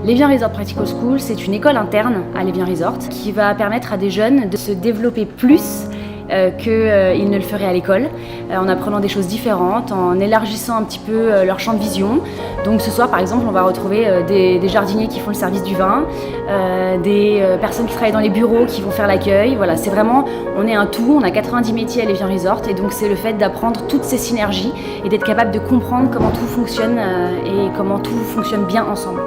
L'Evian Resort Practical School, c'est une école interne à l'Evian Resort qui va permettre à des jeunes de se développer plus qu'ils ne le feraient à l'école, en apprenant des choses différentes, en élargissant un petit peu leur champ de vision. Donc ce soir par exemple on va retrouver des jardiniers qui font le service du vin, des personnes qui travaillent dans les bureaux qui vont faire l'accueil. Voilà, c'est vraiment, on est un tout, on a 90 métiers à l'Evian Resort et donc c'est le fait d'apprendre toutes ces synergies et d'être capable de comprendre comment tout fonctionne et comment tout fonctionne bien ensemble.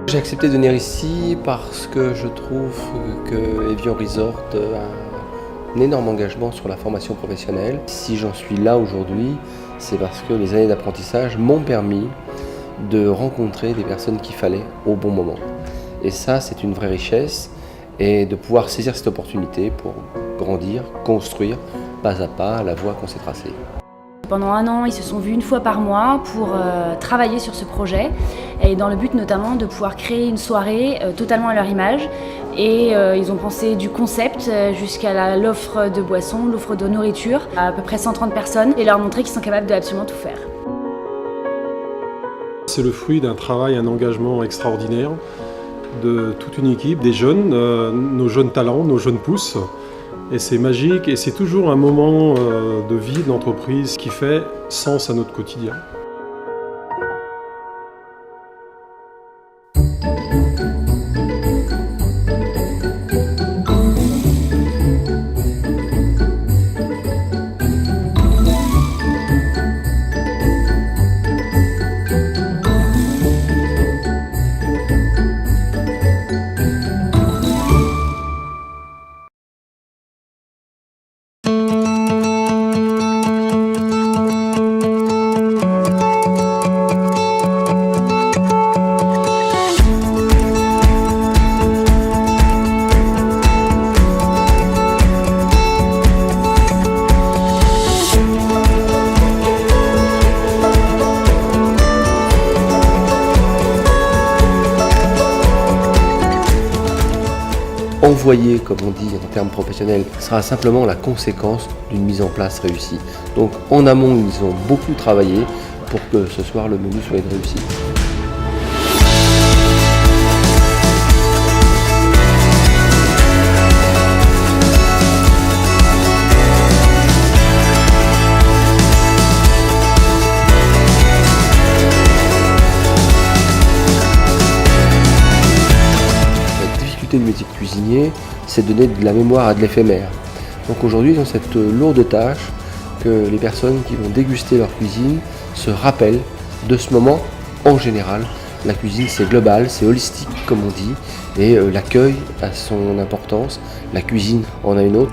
J'ai accepté de venir ici parce que je trouve que Evian Resort a un énorme engagement sur la formation professionnelle. Si j'en suis là aujourd'hui, c'est parce que les années d'apprentissage m'ont permis de rencontrer des personnes qu'il fallait au bon moment. Et ça, c'est une vraie richesse, et de pouvoir saisir cette opportunité pour grandir, construire pas à pas la voie qu'on s'est tracée. Pendant un an, ils se sont vus une fois par mois pour travailler sur ce projet et dans le but notamment de pouvoir créer une soirée totalement à leur image. Et ils ont pensé du concept jusqu'à l'offre de boissons, l'offre de nourriture à peu près 130 personnes et leur montrer qu'ils sont capables de absolument tout faire. C'est le fruit d'un travail, un engagement extraordinaire de toute une équipe, des jeunes, nos jeunes talents, nos jeunes pousses. Et c'est magique et c'est toujours un moment de vie de l'entreprise qui fait sens à notre quotidien. Envoyer, comme on dit en termes professionnels, sera simplement la conséquence d'une mise en place réussie. Donc en amont, ils ont beaucoup travaillé pour que ce soir le menu soit une réussite. Du métier de cuisinier, c'est donner de la mémoire à de l'éphémère. Donc aujourd'hui, ils ont cette lourde tâche que les personnes qui vont déguster leur cuisine se rappellent de ce moment. En général, la cuisine c'est global, c'est holistique comme on dit, et l'accueil a son importance, la cuisine en a une autre.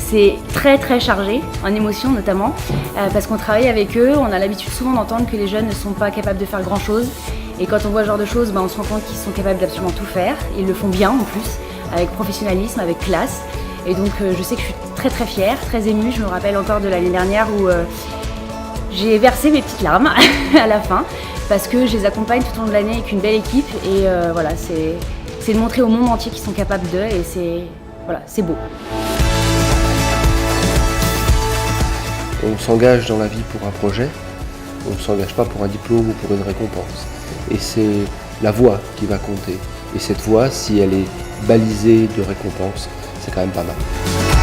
C'est très chargé, en émotions notamment, parce qu'on travaille avec eux, on a l'habitude souvent d'entendre que les jeunes ne sont pas capables de faire grand chose. Et quand on voit ce genre de choses, on se rend compte qu'ils sont capables d'absolument tout faire. Ils le font bien en plus, avec professionnalisme, avec classe. Et donc je sais que je suis très fière, très émue. Je me rappelle encore de l'année dernière où j'ai versé mes petites larmes à la fin, parce que je les accompagne tout au long de l'année avec une belle équipe. Et voilà, c'est de montrer au monde entier qu'ils sont capables d'eux, et c'est beau. On s'engage dans la vie pour un projet, on ne s'engage pas pour un diplôme ou pour une récompense. Et c'est la voie qui va compter. Et cette voie, si elle est balisée de récompenses, c'est quand même pas mal.